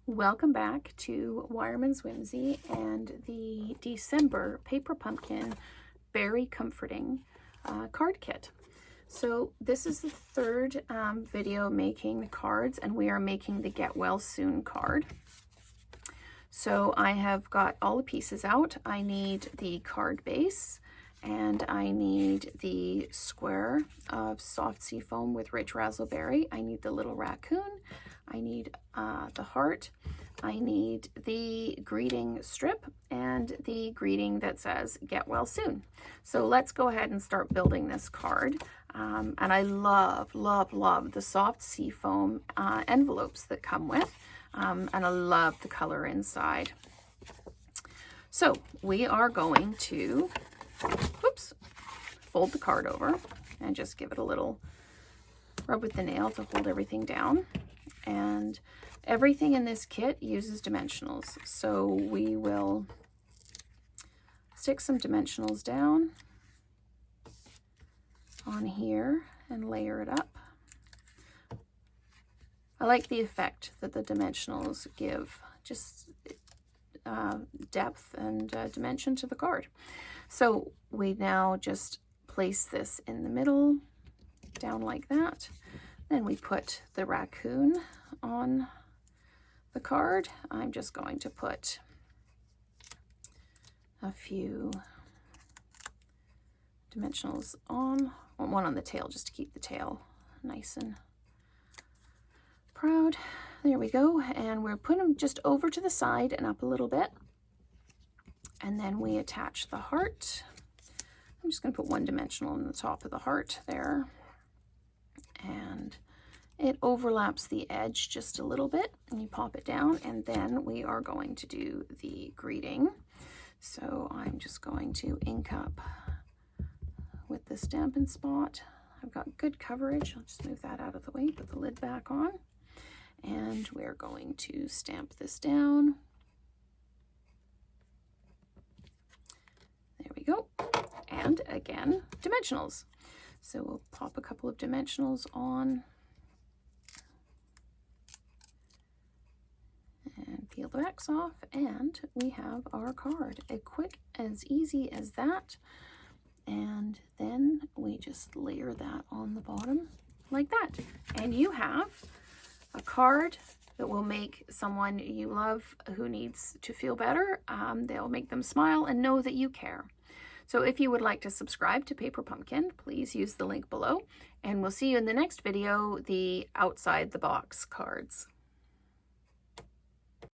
Welcome back to Wireman's Whimsy and the December Paper Pumpkin Very Comforting card kit. So this is the third video making the cards, and we are making the Get Well Soon card. So I have got all the pieces out. I need the card base, and I need the square of soft seafoam with rich razzleberry. I need the little raccoon. I need the heart. I need the greeting strip and the greeting that says "Get Well Soon." So let's go ahead and start building this card. And I love, love, love the soft seafoam envelopes that come with, and I love the color inside. So we are going to fold the card over and just give it a little rub with the nail to hold everything down. And everything in this kit uses dimensionals, so we will stick some dimensionals down on here and layer it up. I like the effect that the dimensionals give, just depth and dimension to the card. So we now just place this in the middle, down like that. Then we put the raccoon on the card. I'm just going to put a few dimensionals on, one on the tail just to keep the tail nice and proud. There we go. And we're putting them just over to the side and up a little bit. And then we attach the heart. I'm just going to put one dimensional on the top of the heart there. And it overlaps the edge just a little bit, and you pop it down, and then we are going to do the greeting. So I'm just going to ink up with the Stampin' Spot. I've got good coverage. I'll just move that out of the way, put the lid back on, and we're going to stamp this down. There we go. And again, dimensionals. So we'll pop a couple of dimensionals on and peel the backs off, and we have our card. As quick, as easy as that. And then we just layer that on the bottom like that. And you have a card that will make someone you love who needs to feel better. They'll make them smile and know that you care. So if you would like to subscribe to Paper Pumpkin, please use the link below, and we'll see you in the next video, the outside the box cards.